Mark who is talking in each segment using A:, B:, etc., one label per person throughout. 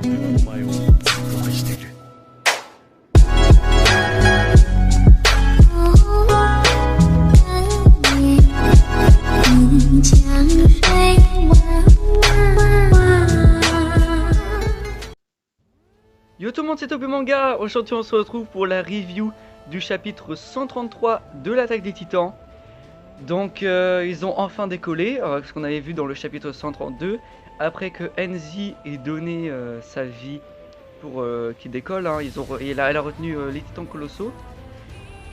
A: お前を愛している。
B: Yo tout le monde, c'est Topu Manga. Aujourd'hui on se retrouve pour la review du chapitre 133 de l'attaque des titans. Donc ils ont enfin décollé, ce qu'on avait vu dans le chapitre 132, après que Enzi ait donné sa vie pour qu'il décolle, hein. Elle a retenu les titans colossaux,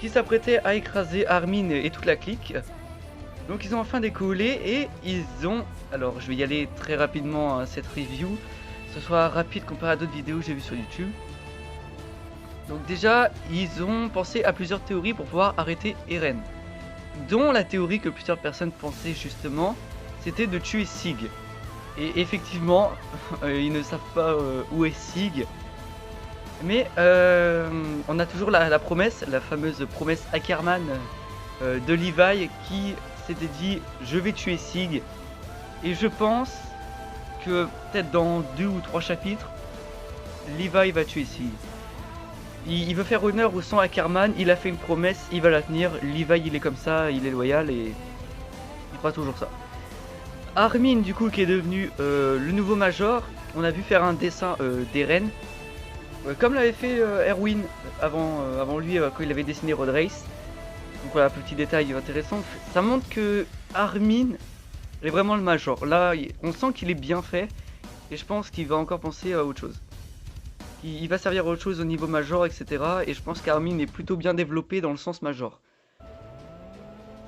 B: qui s'apprêtaient à écraser Armin et toute la clique. Donc ils ont enfin décollé et ils ont... Alors je vais y aller très rapidement à cette review, ce soit rapide comparé à d'autres vidéos que j'ai vues sur YouTube. Donc déjà, ils ont pensé à plusieurs théories pour pouvoir arrêter Eren, dont la théorie que plusieurs personnes pensaient justement, c'était de tuer Sig. Et effectivement, ils ne savent pas où est Sig. Mais on a toujours la promesse, la fameuse promesse Ackerman de Levi qui s'était dit « je vais tuer Sig ». Et je pense que peut-être dans 2 ou 3 chapitres, Levi va tuer Sig. Il veut faire honneur au sang Ackerman, il a fait une promesse, il va la tenir. Levi il est comme ça, il est loyal et il fera toujours ça. Armin du coup qui est devenu le nouveau Major, on a vu faire un dessin d'Eren, comme l'avait fait Erwin avant lui quand il avait dessiné Road Race. Donc voilà, petit détail intéressant, ça montre que Armin est vraiment le Major. Là on sent qu'il est bien fait et je pense qu'il va encore penser à autre chose. Il va servir à autre chose au niveau Major, etc. Et je pense qu'Armin est plutôt bien développé dans le sens Major.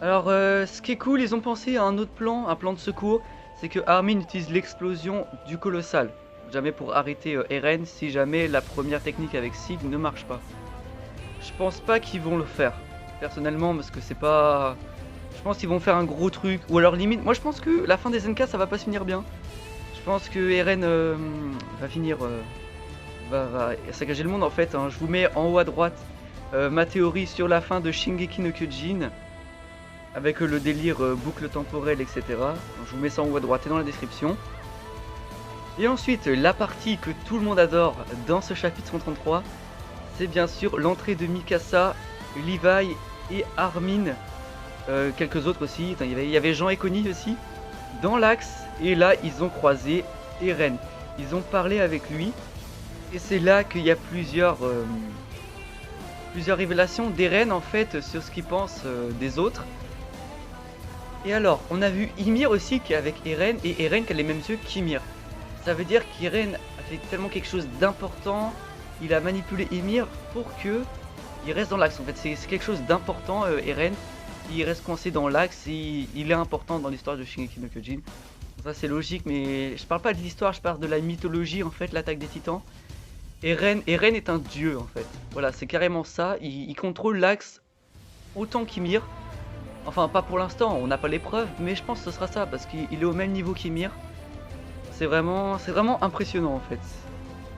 B: Alors ce qui est cool, ils ont pensé à un autre plan, un plan de secours, c'est que Armin utilise l'explosion du colossal, jamais pour arrêter Eren si jamais la première technique avec Sig ne marche pas. Je pense pas qu'ils vont le faire, personnellement, parce que c'est pas... Je pense qu'ils vont faire un gros truc, ou alors limite, moi je pense que la fin des NK ça va pas se finir bien. Je pense que Eren va finir... va saccager le monde en fait, hein. Je vous mets en haut à droite ma théorie sur la fin de Shingeki no Kyojin, avec le délire boucle temporelle, etc. Donc, je vous mets ça en haut à droite et dans la description. Et ensuite, la partie que tout le monde adore dans ce chapitre 133, c'est bien sûr l'entrée de Mikasa, Levi et Armin, quelques autres aussi. Attends, il y avait Jean et Connie aussi, dans l'axe, et là ils ont croisé Eren. Ils ont parlé avec lui, et c'est là qu'il y a plusieurs révélations d'Eren en fait sur ce qu'il pense des autres. Et alors, on a vu Ymir aussi qui est avec Eren, et Eren qui a les mêmes yeux qu'Ymir. Ça veut dire qu'Eren a fait tellement quelque chose d'important, il a manipulé Ymir pour que il reste dans l'axe. En fait, c'est quelque chose d'important, Eren. Il reste coincé dans l'axe et il est important dans l'histoire de Shingeki no Kyojin. Ça c'est logique, mais je parle pas de l'histoire, je parle de la mythologie en fait, l'attaque des titans. Eren est un dieu en fait. Voilà, c'est carrément ça. Il contrôle l'axe autant qu'Ymir. Enfin, pas pour l'instant, on n'a pas les preuves, mais je pense que ce sera ça, parce qu'il est au même niveau qu'Ymir. C'est vraiment impressionnant en fait.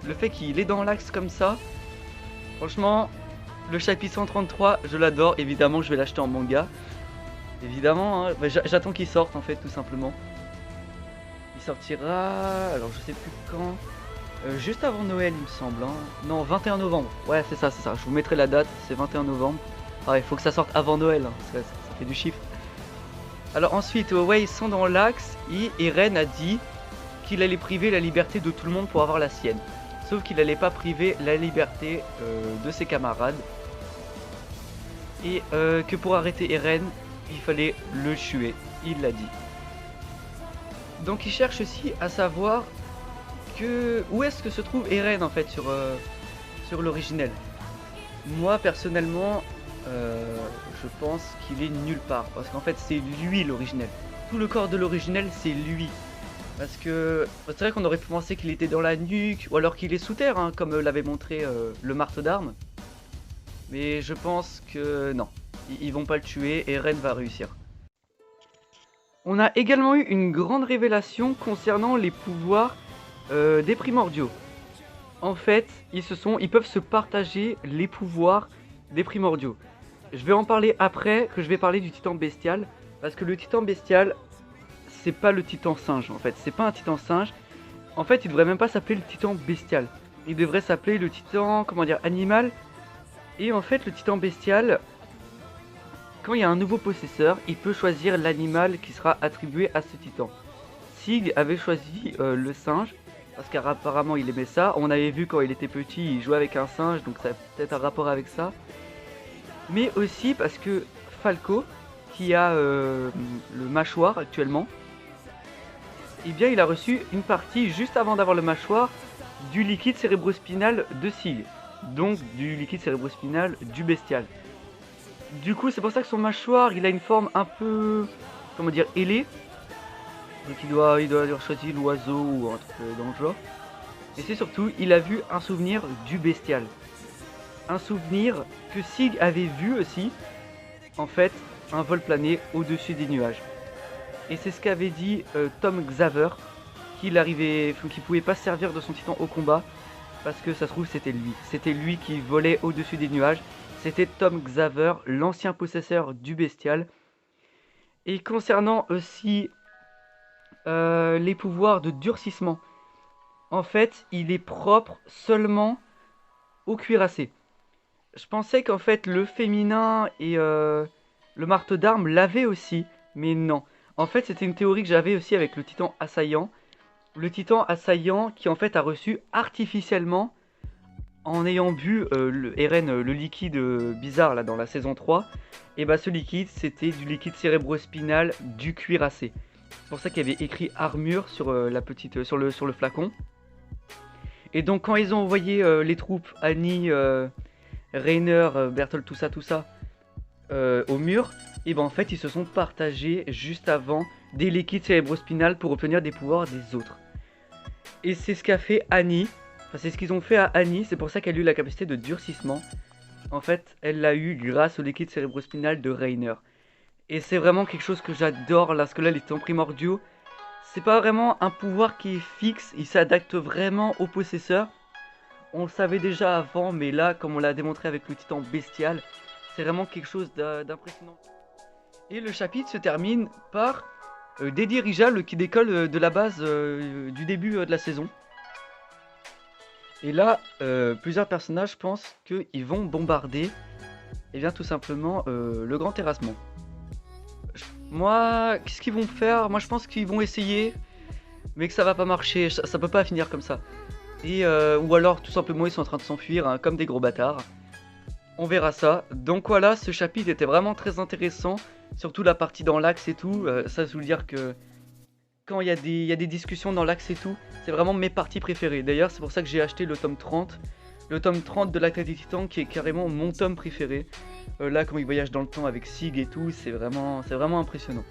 B: Le fait qu'il est dans l'axe comme ça, franchement, le chapitre 133, je l'adore. Évidemment, je vais l'acheter en manga. Évidemment, hein, j'attends qu'il sorte en fait, tout simplement. Il sortira, alors je sais plus quand, juste avant Noël il me semble, hein. Non, 21 novembre, ouais c'est ça, je vous mettrai la date, c'est 21 novembre. Ah, il faut que ça sorte avant Noël, hein. Ça fait du chiffre. Alors ensuite, ouais, ils sont dans l'axe et Eren a dit qu'il allait priver la liberté de tout le monde pour avoir la sienne. Sauf qu'il allait pas priver la liberté de ses camarades. Et que pour arrêter Eren, il fallait le tuer, il l'a dit. Donc il cherche aussi à savoir où est-ce que se trouve Eren en fait sur l'originel. Moi personnellement, je pense qu'il est nulle part, parce qu'en fait c'est lui l'originel. Tout le corps de l'originel c'est lui. Parce que c'est vrai qu'on aurait pu penser qu'il était dans la nuque, ou alors qu'il est sous terre, hein, comme l'avait montré le marteau d'armes. Mais je pense que non, ils vont pas le tuer et Eren va réussir. On a également eu une grande révélation concernant les pouvoirs des primordiaux. En fait, ils peuvent se partager les pouvoirs des primordiaux. Je vais en parler après, que je vais parler du titan bestial, parce que le titan bestial, c'est pas le titan singe en fait, c'est pas un titan singe. En fait, il devrait même pas s'appeler le titan bestial. Il devrait s'appeler le titan, comment dire, animal. Et en fait, le titan bestial, quand il y a un nouveau possesseur, il peut choisir l'animal qui sera attribué à ce titan. Sig avait choisi le singe, parce qu'apparemment il aimait ça. On avait vu quand il était petit, il jouait avec un singe, donc ça a peut-être un rapport avec ça. Mais aussi parce que Falco, qui a le mâchoire actuellement, eh bien il a reçu une partie juste avant d'avoir le mâchoire du liquide cérébrospinal de Sig, donc du liquide cérébrospinal du bestial. Du coup c'est pour ça que son mâchoire il a une forme un peu, comment dire, ailée. Donc il doit avoir choisi l'oiseau ou un truc dans le genre. Et c'est surtout, il a vu un souvenir du bestial. Un souvenir que Sig avait vu aussi, en fait, un vol planer au-dessus des nuages. Et c'est ce qu'avait dit Tom Xaver, qu'il pouvait pas se servir de son titan au combat, parce que ça se trouve c'était lui. C'était lui qui volait au-dessus des nuages. C'était Tom Xaver, l'ancien possesseur du bestial. Et concernant aussi les pouvoirs de durcissement, en fait, il est propre seulement au cuirassé. Je pensais qu'en fait le féminin et le marteau d'armes l'avaient aussi, mais non. En fait, c'était une théorie que j'avais aussi avec le titan assaillant. Le titan assaillant qui en fait a reçu artificiellement, en ayant bu le liquide bizarre là dans la saison 3, et bah ce liquide c'était du liquide cérébrospinal du cuirassé. C'est pour ça qu'il y avait écrit armure sur sur le flacon. Et donc quand ils ont envoyé les troupes, Annie, Rainer, Bertolt, tout ça, au mur, et ben en fait ils se sont partagés juste avant des liquides cérébrospinal pour obtenir des pouvoirs des autres. Et c'est ce qu'a fait Annie, enfin c'est ce qu'ils ont fait à Annie, c'est pour ça qu'elle a eu la capacité de durcissement. En fait, elle l'a eu grâce au liquide cérébrospinal de Rainer. Et c'est vraiment quelque chose que j'adore, parce que là les titans primordiaux, c'est pas vraiment un pouvoir qui est fixe, il s'adapte vraiment au possesseur. On le savait déjà avant, mais là, comme on l'a démontré avec le titan bestial, c'est vraiment quelque chose d'impressionnant. Et le chapitre se termine par des dirigeables qui décollent de la base du début de la saison. Et là, plusieurs personnages pensent qu'ils vont bombarder, et bien tout simplement, le grand terrassement. Moi, qu'est-ce qu'ils vont faire? Moi je pense qu'ils vont essayer, mais que ça va pas marcher, ça peut pas finir comme ça. Et ou alors tout simplement ils sont en train de s'enfuir hein, comme des gros bâtards. On verra ça. Donc voilà, ce chapitre était vraiment très intéressant, surtout la partie dans l'axe et tout. Ça je veux dire que quand il y a des discussions dans l'axe et tout, c'est vraiment mes parties préférées. D'ailleurs c'est pour ça que j'ai acheté le tome 30. Le tome 30 de l'Attaque des Titans qui est carrément mon tome préféré. Là quand il voyage dans le temps avec Sig et tout, c'est vraiment impressionnant.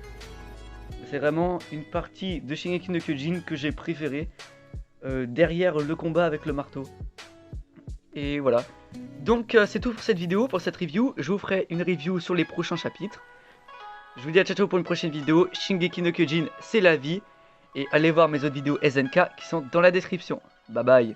B: C'est vraiment une partie de Shingeki no Kyojin que j'ai préférée. Derrière le combat avec le marteau. Et voilà. Donc c'est tout pour cette vidéo, pour cette review. Je vous ferai une review sur les prochains chapitres. Je vous dis à ciao ciao pour une prochaine vidéo. Shingeki no Kyojin, c'est la vie. Et allez voir mes autres vidéos SNK qui sont dans la description. Bye bye.